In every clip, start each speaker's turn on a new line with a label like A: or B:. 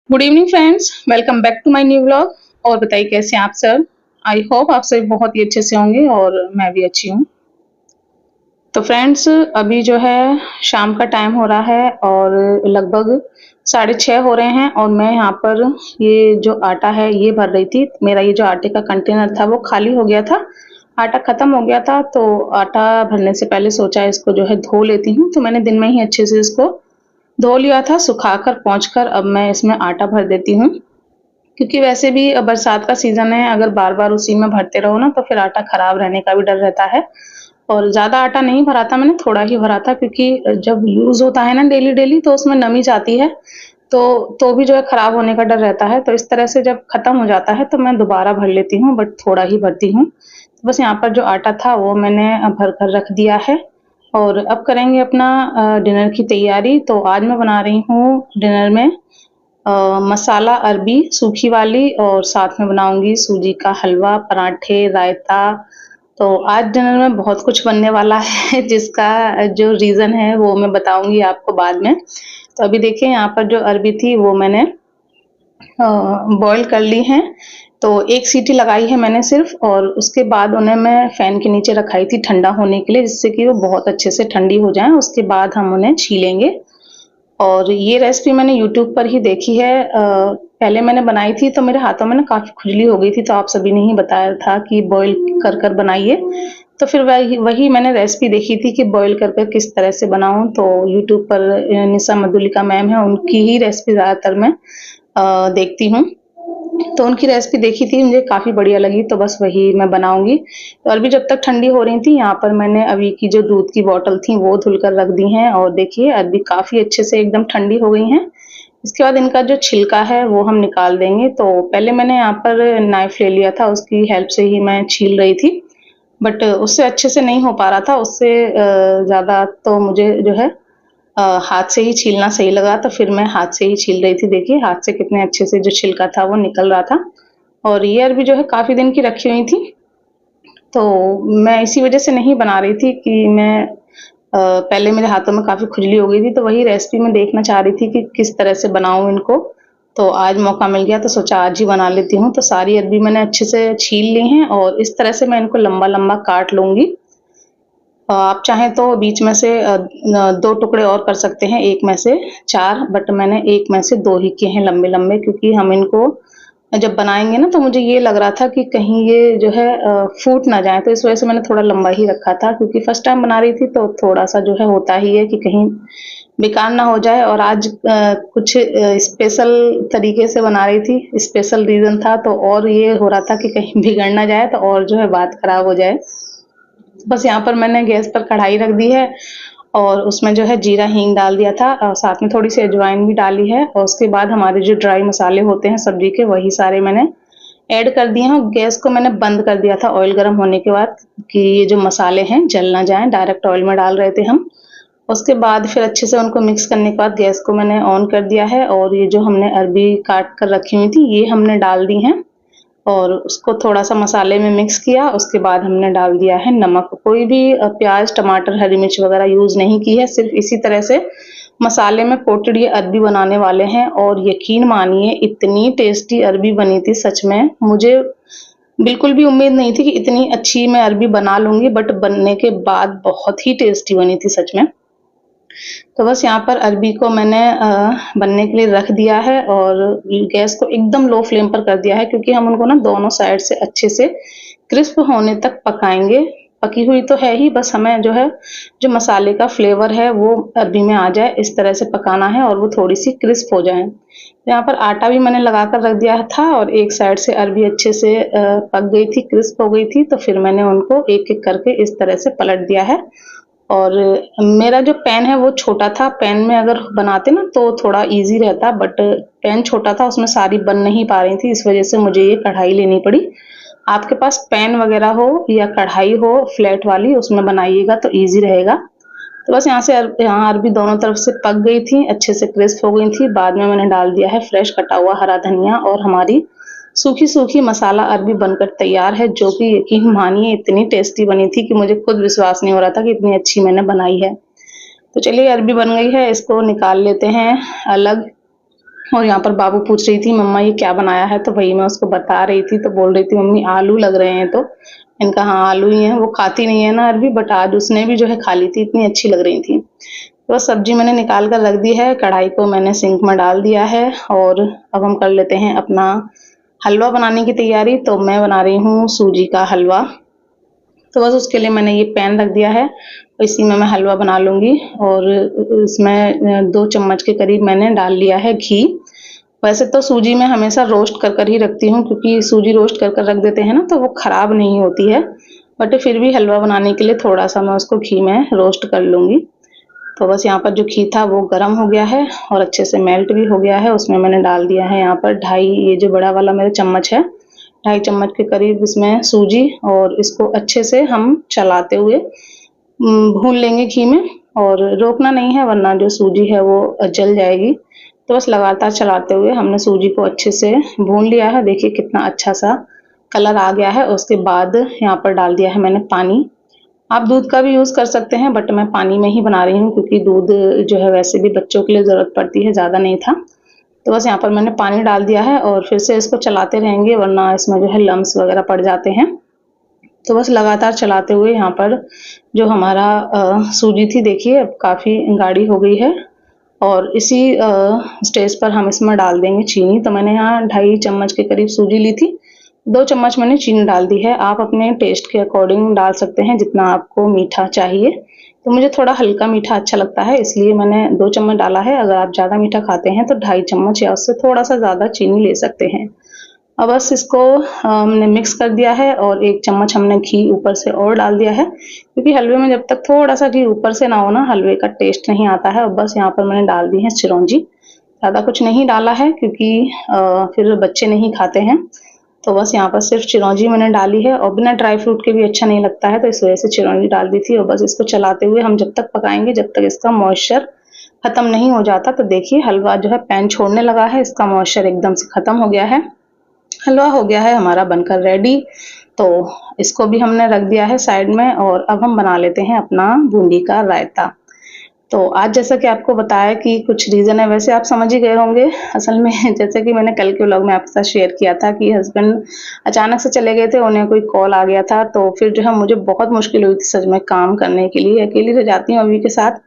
A: Good evening friends, welcome back to my new vlog. और बताइए कैसे हैं आप सब। आई होप आप सब बहुत ही अच्छे से होंगे और मैं भी अच्छी हूँ। तो फ्रेंड्स, अभी जो है शाम का टाइम हो रहा है और लगभग 6:30 हो रहे हैं और मैं यहाँ पर ये जो आटा है ये भर रही थी। मेरा ये जो आटे का कंटेनर था वो खाली हो गया था, आटा खत्म हो गया था। तो आटा भरने से पहले सोचा इसको जो है धो लेती हूँ। तो मैंने दिन में ही अच्छे से इसको धो लिया था, सुखाकर पोंछ कर अब मैं इसमें आटा भर देती हूँ। क्योंकि वैसे भी बरसात का सीज़न है, अगर बार-बार उसी में भरते रहो ना तो फिर आटा खराब रहने का भी डर रहता है। और ज़्यादा आटा नहीं भरा था मैंने, थोड़ा ही भरा था क्योंकि जब यूज़ होता है ना डेली-डेली तो उसमें नमी जाती है, तो भी जो है खराब होने का डर रहता है। तो इस तरह से जब खत्म हो जाता है तो मैं दोबारा भर लेती हूँ, बट थोड़ा ही भरती हूँ। बस यहाँ पर जो आटा था वो मैंने भर कर रख दिया है और अब करेंगे अपना डिनर की तैयारी। तो आज मैं बना रही हूँ डिनर में मसाला अरबी सूखी वाली और साथ में बनाऊँगी सूजी का हलवा, पराठे, रायता। तो आज डिनर में बहुत कुछ बनने वाला है जिसका जो रीज़न है वो मैं बताऊँगी आपको बाद में। तो अभी देखिए यहाँ पर जो अरबी थी वो मैंने बॉयल कर ली हैं। तो 1 सीटी लगाई है मैंने सिर्फ़ और उसके बाद उन्हें मैं फ़ैन के नीचे रखाई थी ठंडा होने के लिए, जिससे कि वो बहुत अच्छे से ठंडी हो जाएँ। उसके बाद हम उन्हें छीलेंगे। और ये रेसिपी मैंने यूट्यूब पर ही देखी है। पहले मैंने बनाई थी तो मेरे हाथों में ना काफ़ी खुजली हो गई थी, तो आप सभी ने ही बताया था कि बॉयल कर बनाइए। तो फिर वही वही मैंने रेसिपी देखी थी कि बॉयल कर किस तरह से बनाऊँ। तो यूट्यूब पर निशा मधुलिका मैम हैं, उनकी ही रेसिपी ज़्यादातर मैं देखती हूँ। तो उनकी रेसिपी देखी थी, मुझे काफ़ी बढ़िया लगी, तो बस वही मैं बनाऊँगी। तो अरबी जब तक ठंडी हो रही थी, यहाँ पर मैंने अभी की जो दूध की बॉटल थी, वो धुलकर रख दी हैं और देखिए अरबी काफ़ी अच्छे से एकदम ठंडी हो गई हैं। इसके बाद इनका जो छिलका है, वो हम निकाल देंगे। तो पहले मैंने यहाँ पर नाइफ़ ले लिया था, उसकी हेल्प से ही मैं छील रही थी, बट उससे अच्छे से नहीं हो पा रहा था। उससे ज़्यादा तो मुझे जो है हाथ से ही छीलना सही लगा, तो फिर मैं हाथ से ही छील रही थी। देखिए हाथ से कितने अच्छे से जो छिलका था वो निकल रहा था और ये अरबी जो है काफ़ी दिन की रखी हुई थी। तो मैं इसी वज़ह से नहीं बना रही थी कि मैं पहले मेरे हाथों में काफ़ी खुजली हो गई थी, तो वही रेसिपी मैं देखना चाह रही थी कि किस तरह से बनाऊँ इनको। तो आज मौका मिल गया तो सोचा आज ही बना लेती हूँ। तो सारी अरबी मैंने अच्छे से छील ली हैं और इस तरह से मैं इनको लंबा-लंबा काट लूँगी। आप चाहें तो बीच में से 2 टुकड़े और कर सकते हैं, 1 में से 4, बट मैंने 1 में से 2 ही किए हैं लंबे-लंबे, क्योंकि हम इनको जब बनाएँगे ना तो मुझे ये लग रहा था कि कहीं ये जो है फूट ना जाए, तो इस वज़ह से मैंने थोड़ा लंबा ही रखा था, क्योंकि फर्स्ट टाइम बना रही थी तो थोड़ा-सा जो है होता ही है कि कहीं बेकार ना हो जाए। और आज कुछ स्पेशल तरीके से बना रही थी, स्पेशल रीज़न था, तो और ये हो रहा था कि कहीं बिगड़ ना जाए तो और जो है बात खराब हो जाए। बस यहाँ पर मैंने गैस पर कढ़ाई रख दी है और उसमें जो है जीरा हींग डाल दिया था और साथ में थोड़ी सी अजवाइन भी डाली है और उसके बाद हमारे जो ड्राई मसाले होते हैं सब्जी के, वही सारे मैंने ऐड कर दिए हैं। गैस को मैंने बंद कर दिया था ऑयल गर्म होने के बाद, कि ये जो मसाले हैं जल ना जाएं, डायरेक्ट ऑयल में डाल रहे थे हम। उसके बाद फिर अच्छे से उनको मिक्स करने के बाद गैस को मैंने ऑन कर दिया है और ये जो हमने अरबी काट कर रखी हुई थी ये हमने डाल दी हैं और उसको थोड़ा-सा मसाले में मिक्स किया। उसके बाद हमने डाल दिया है नमक। कोई भी प्याज़, टमाटर, हरी मिर्च वग़ैरह यूज़ नहीं की है, सिर्फ़ इसी तरह से मसाले में कोटेड ये अरबी बनाने वाले हैं और यकीन मानिए इतनी टेस्टी अरबी बनी थी सच में। मुझे बिल्कुल भी उम्मीद नहीं थी कि इतनी अच्छी मैं अरबी बना लूँगी, बट बनने के बाद बहुत ही टेस्टी बनी थी सच में। तो बस यहाँ पर अरबी को मैंने बनने के लिए रख दिया है और गैस को एकदम लो फ्लेम पर कर दिया है, क्योंकि हम उनको ना दोनों साइड से अच्छे से क्रिस्प होने तक पकाएँगे। पकी हुई तो है ही, बस हमें जो है जो मसाले का फ्लेवर है वो अरबी में आ जाए, इस तरह से पकाना है और वो थोड़ी-सी क्रिस्प हो जाएँ। यहाँ पर आटा भी मैंने लगा कर रख दिया था और एक साइड से अरबी अच्छे से पक गई थी, क्रिस्प हो गई थी, तो फिर मैंने उनको एक-एक करके इस तरह से पलट दिया है। और मेरा जो पैन है वो छोटा था, पैन में अगर बनाते ना तो थोड़ा ईज़ी रहता, बट पैन छोटा था, उसमें सारी बन नहीं पा रही थी, इस वज़ह से मुझे ये कढ़ाई लेनी पड़ी। आपके पास पैन वग़ैरह हो या कढ़ाई हो फ्लैट वाली, उसमें बनाइएगा तो ईज़ी रहेगा। तो बस यहाँ से यहाँ अरबी दोनों तरफ से पक गई थी, अच्छे से क्रिस्प हो गई थी। बाद में मैंने डाल दिया है फ्रेश कटा हुआ हरा धनिया और हमारी सूखी-सूखी मसाला अरबी बनकर तैयार है, जो कि यकीन मानिए इतनी टेस्टी बनी थी कि मुझे खुद विश्वास नहीं हो रहा था कि इतनी अच्छी मैंने बनाई है। तो चलिए अरबी बन गई है, इसको निकाल लेते हैं अलग। और यहाँ पर बाबू पूछ रही थी मम्मा ये क्या बनाया है, तो वही मैं उसको बता रही थी, तो बोल रही थी मम्मी आलू लग रहे हैं, तो मैंने कहा हाँ आलू ही हैं। वो खाती नहीं है ना अरबी, बट आज उसने भी जो है खा ली थी, इतनी अच्छी लग रही थी। तो सब्जी मैंने निकाल कर रख दी है, कढ़ाई को मैंने सिंक में डाल दिया है और अब हम कर लेते हैं अपना हलवा बनाने की तैयारी। तो मैं बना रही हूँ सूजी का हलवा। तो बस उसके लिए मैंने ये पैन रख दिया है, तो इसी में मैं हलवा बना लूँगी। और इसमें 2 चम्मच के करीब मैंने डाल लिया है घी। वैसे तो सूजी मैं हमेशा रोस्ट कर कर ही रखती हूँ, क्योंकि सूजी रोस्ट कर कर रख देते हैं ना तो वो खराब नहीं होती है। बट फिर भी हलवा बनाने के लिए थोड़ा-सा मैं उसको घी में रोस्ट कर लूँगी। तो बस यहाँ पर जो घी था वो गरम हो गया है और अच्छे से मेल्ट भी हो गया है। उसमें मैंने डाल दिया है यहाँ पर 2.5 ये जो बड़ा वाला मेरा चम्मच है, 2.5 चम्मच के करीब इसमें सूजी, और इसको अच्छे से हम चलाते हुए भून लेंगे घी में। और रोकना नहीं है वरना जो सूजी है वो जल जाएगी। तो बस लगातार चलाते हुए हमने सूजी को अच्छे से भून लिया है। देखिए कितना अच्छा-सा कलर आ गया है। उसके बाद यहाँ पर डाल दिया है मैंने पानी। आप दूध का भी यूज़ कर सकते हैं, बट मैं पानी में ही बना रही हूँ, क्योंकि दूध जो है वैसे भी बच्चों के लिए ज़रूरत पड़ती है, ज़्यादा नहीं था। तो बस यहाँ पर मैंने पानी डाल दिया है और फिर से इसको चलाते रहेंगे, वरना इसमें जो है लम्स वगैरह पड़ जाते हैं। तो बस लगातार चलाते हुए यहाँ पर जो हमारा सूजी थी देखिए अब काफ़ी गाढ़ी हो गई है। और इसी स्टेज पर हम इसमें डाल देंगे चीनी। तो मैंने यहाँ 2.5 चम्मच के करीब सूजी ली थी, 2 चम्मच मैंने चीनी डाल दी है। आप अपने टेस्ट के अकॉर्डिंग डाल सकते हैं जितना आपको मीठा चाहिए। तो मुझे थोड़ा हल्का मीठा अच्छा लगता है, इसलिए मैंने 2 चम्मच डाला है। अगर आप ज़्यादा मीठा खाते हैं तो 2.5 चम्मच या उससे थोड़ा-सा ज़्यादा चीनी ले सकते हैं। अब बस इसको हमने मिक्स कर दिया है और 1 चम्मच हमने घी ऊपर से और डाल दिया है, क्योंकि हलवे में जब तक थोड़ा-सा घी ऊपर से ना हो ना, हलवे का टेस्ट नहीं आता है। और बस यहाँ पर मैंने डाल दी है चिरौंजी। ज़्यादा कुछ नहीं डाला है, क्योंकि फिर बच्चे नहीं खाते हैं। तो बस यहाँ पर सिर्फ़ चिरौंजी मैंने डाली है, और बिना ड्राई फ्रूट के भी अच्छा नहीं लगता है, तो इस वज़ह से चिरौंजी डाल दी थी। और बस इसको चलाते हुए हम जब तक पकाएँगे जब तक इसका मॉइस्चर खत्म नहीं हो जाता। तो देखिए हलवा जो है पैन छोड़ने लगा है, इसका मॉइस्चर एकदम से खत्म हो गया है। हलवा हो गया है हमारा बनकर रेडी। तो इसको भी हमने रख दिया है साइड में, और अब हम बना लेते हैं अपना बूंदी का रायता। तो आज जैसा कि आपको बताया कि कुछ रीज़न है, वैसे आप समझ ही गए होंगे। असल में जैसे कि मैंने कल के व्लॉग में आपके साथ शेयर किया था कि हस्बैंड अचानक से चले गए थे, उन्हें कोई कॉल आ गया था, तो फिर जो है मुझे बहुत मुश्किल हुई थी सच में काम करने के लिए। अकेली रह जाती हूँ अभी के साथ,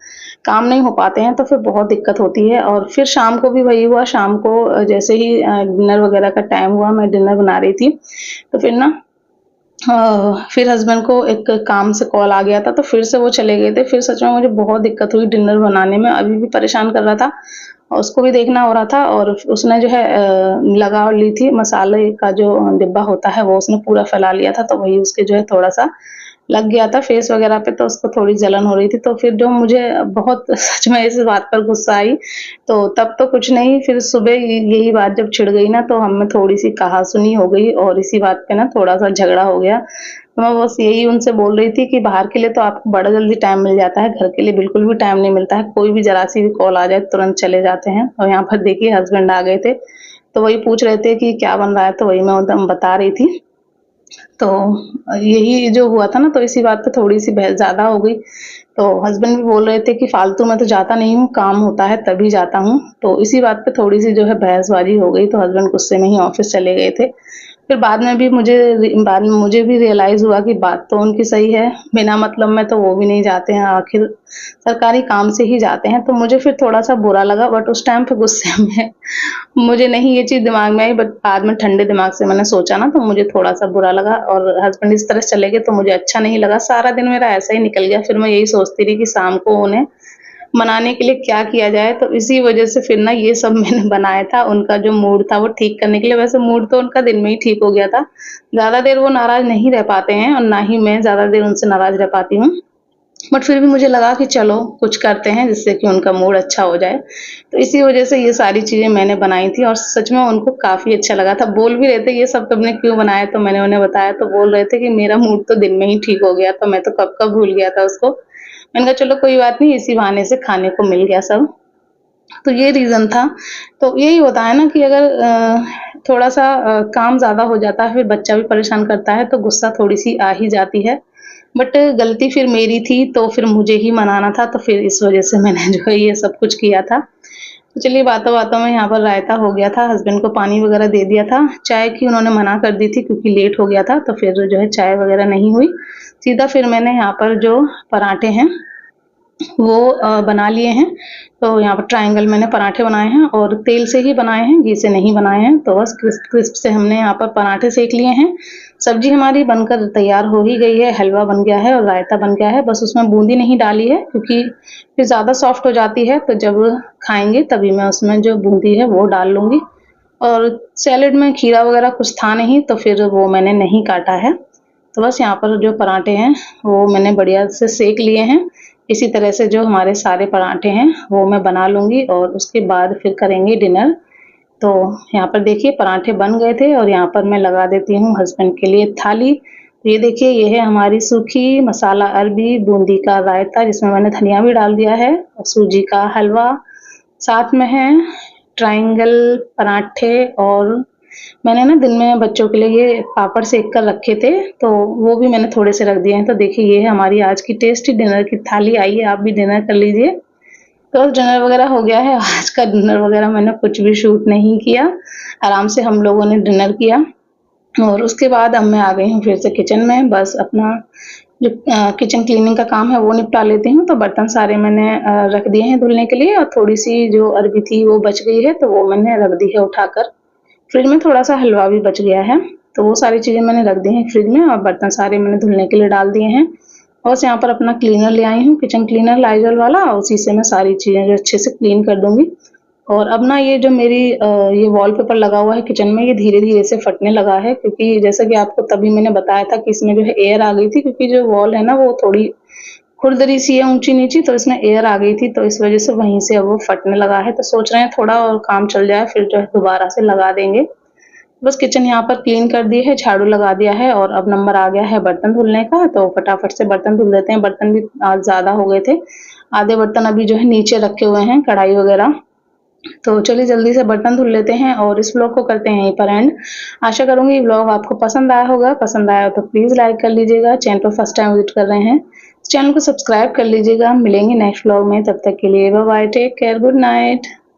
A: काम नहीं हो पाते हैं तो फिर बहुत दिक्कत होती है। और फिर शाम को भी वही हुआ, शाम को जैसे ही डिनर वगैरह का टाइम हुआ, मैं डिनर बना रही थी, तो फिर ना फिर हस्बैंड को एक काम से कॉल आ गया था, तो फिर से वो चले गए थे। फिर सच में मुझे बहुत दिक्कत हुई डिनर बनाने में, अभी भी परेशान कर रहा था और उसको भी देखना हो रहा था। और उसने जो है लगा ली थी मसाले का जो डिब्बा होता है, वो उसने पूरा फैला लिया था, तो वही उसके जो है थोड़ा-सा लग गया था फेस वगैरह पे, तो उसको थोड़ी जलन हो रही थी। तो फिर जो मुझे बहुत सच में इस बात पर गुस्सा आई, तो तब तो कुछ नहीं, फिर सुबह यही बात जब छिड़ गई ना, तो हम में थोड़ी-सी कहा-सुनी हो गई और इसी बात पे ना थोड़ा-सा झगड़ा हो गया। तो मैं बस यही उनसे बोल रही थी कि बाहर के लिए तो आपको बड़ा जल्दी टाइम मिल जाता है, घर के लिए बिल्कुल भी टाइम नहीं मिलता है। कोई भी ज़रा-सी भी कॉल आ जाए तुरंत चले जाते हैं। और यहाँ पर देखिए हस्बैंड आ गए थे, तो वही पूछ रहे थे कि क्या बन रहा है, तो वही मैं उनको बता रही थी। तो यही जो हुआ था ना, तो इसी बात पे थोड़ी-सी बहस ज़्यादा हो गई। तो हस्बैंड भी बोल रहे थे कि फालतू में तो जाता नहीं हूँ, काम होता है तभी जाता हूँ। तो इसी बात पे थोड़ी-सी जो है बहसबाजी हो गई, तो हस्बैंड गुस्से में ही ऑफ़िस चले गए थे। फिर बाद में मुझे भी रियलाइज़ हुआ कि बात तो उनकी सही है, बिना मतलब में तो वो भी नहीं जाते हैं, आखिर सरकारी काम से ही जाते हैं। तो मुझे फिर थोड़ा-सा बुरा लगा, बट उस टाइम पे गुस्से में मुझे नहीं ये चीज़ दिमाग में आई, बट बाद में ठंडे दिमाग से मैंने सोचा ना, तो मुझे थोड़ा-सा बुरा लगा। और हस्बैंड इस तरह से चले गए तो मुझे अच्छा नहीं लगा। सारा दिन मेरा ऐसा ही निकल गया। फिर मैं यही सोचती रही कि शाम को उन्हें मनाने के लिए क्या किया जाए, तो इसी वज़ह से फिर ना ये सब मैंने बनाया था, उनका जो मूड था वो ठीक करने के लिए। वैसे मूड तो उनका दिन में ही ठीक हो गया था। ज़्यादा देर वो नाराज़ नहीं रह पाते हैं और ना ही मैं ज़्यादा देर उनसे नाराज़ रह पाती हूँ। बट फिर भी मुझे लगा कि चलो कुछ करते हैं जिससे कि उनका मूड अच्छा हो जाए। तो इसी वज़ह से ये सारी चीज़ें मैंने बनाई थी और सच में उनको काफ़ी अच्छा लगा था। बोल भी रहे थे ये सब तुमने क्यों बनाया? तो मैंने उन्हें बताया, तो बोल रहे थे कि मेरा मूड तो दिन में ही ठीक हो गया, तो मैं तो कब का भूल गया था उसको। मैंने कहा चलो कोई बात नहीं, इसी बहाने से खाने को मिल गया सब। तो ये रीज़न था। तो यही होता है ना कि अगर थोड़ा-सा काम ज़्यादा हो जाता है, फिर बच्चा भी परेशान करता है, तो गुस्सा थोड़ी-सी आ ही जाती है। बट गलती फिर मेरी थी, तो फिर मुझे ही मनाना था, तो फिर इस वज़ह से मैंने जो है ये सब कुछ किया था। तो चलिए बातों-बातों में यहाँ पर रायता हो गया था, हस्बैंड को पानी वगैरह दे दिया था। चाय की उन्होंने मना कर दी थी क्योंकि लेट हो गया था, तो फिर जो है चाय वगैरह नहीं हुई। सीधा फिर मैंने यहाँ पर जो पराठे हैं वो बना लिए हैं। तो यहाँ पर ट्रायंगल मैंने पराठे बनाए हैं और तेल से ही बनाए हैं, घी से नहीं बनाए हैं। तो बस क्रिस्प से हमने यहाँ पर पराठे सेक लिए हैं। सब्जी हमारी बनकर तैयार हो ही गई है, हलवा बन गया है और रायता बन गया है। बस उसमें बूंदी नहीं डाली है क्योंकि फिर ज़्यादा सॉफ्ट हो जाती है, तो जब खाएँगे तभी मैं उसमें जो बूंदी है वो डाल लूँगी। और सैलेड में खीरा वगैरह कुछ था नहीं, तो फिर वो मैंने नहीं काटा है। तो बस यहाँ पर जो पराठे हैं वो मैंने बढ़िया से सेक लिए हैं। इसी तरह से जो हमारे सारे पराठे हैं वो मैं बना लूँगी और उसके बाद फिर करेंगे डिनर। तो यहाँ पर देखिए पराठे बन गए थे और यहाँ पर मैं लगा देती हूँ हस्बैंड के लिए थाली। तो ये देखिए ये है हमारी सूखी मसाला अरबी बूंदी का रायता, जिसमें मैंने धनिया भी डाल दिया है, और सूजी का हलवा, साथ में है ट्रायंगल पराठे। और मैंने ना दिन में बच्चों के लिए ये पापड़ सेक कर रखे थे, तो वो भी मैंने थोड़े से रख दिए हैं। तो देखिए ये है हमारी आज की टेस्टी डिनर की थाली। आइए आप भी डिनर कर लीजिए। तो डिनर वगैरह हो गया है। आज का डिनर वगैरह मैंने कुछ भी शूट नहीं किया। आराम से हम लोगों ने डिनर किया और उसके बाद अब मैं आ गई हूँ फिर से किचन में। बस अपना जो किचन क्लीनिंग का काम है वो निपटा लेती हूँ। तो बर्तन सारे मैंने रख दिए हैं धुलने के लिए और थोड़ी-सी जो अरबी थी वो बच गई है, तो वो मैंने रख दी है उठाकर। फ्रिज में थोड़ा-सा हलवा भी बच गया है, तो वो सारी चीज़ें मैंने रख दी हैं फ्रिज में और बर्तन सारे मैंने धुलने के लिए डाल दिए हैं। बस यहाँ पर अपना क्लीनर ले आई हूँ, किचन क्लीनर लाइज़ॉल वाला, और उसी से मैं सारी चीज़ें जो अच्छे से क्लीन कर दूँगी। और अब ना ये जो मेरी ये वॉलपेपर लगा हुआ है किचन में, ये धीरे-धीरे से फटने लगा है, क्योंकि जैसा कि आपको तभी मैंने बताया था कि इसमें जो है एयर आ गई थी, क्योंकि जो वॉल है ना वो थोड़ी खुरदरी सी है ऊँची-नीची, तो इसमें एयर आ गई थी, तो इस वज़ह से वहीं से अब वो फटने लगा है। तो सोच रहे हैं थोड़ा और काम चल जाए, फिर जो है दोबारा से लगा देंगे। बस किचन यहाँ पर क्लीन कर दी है, झाड़ू लगा दिया है और अब नंबर आ गया है बर्तन धुलने का, तो फटाफट से बर्तन धुल लेते हैं। बर्तन भी आज ज़्यादा हो गए थे। आधे बर्तन अभी जो है नीचे रखे हुए हैं, कढ़ाई वग़ैरह। तो चलिए जल्दी से बर्तन धुल लेते हैं और इस व्लॉग को करते हैं यहीं पर एंड। आशा करूँगी ये व्लॉग आपको पसंद आया होगा। पसंद आया हो तो प्लीज़ लाइक कर लीजिएगा। चैनल पर फर्स्ट टाइम विज़िट कर रहे हैं, चैनल को सब्सक्राइब कर लीजिएगा। मिलेंगे नेक्स्ट व्लॉग में, तब तक के लिए bye bye, take care, good night.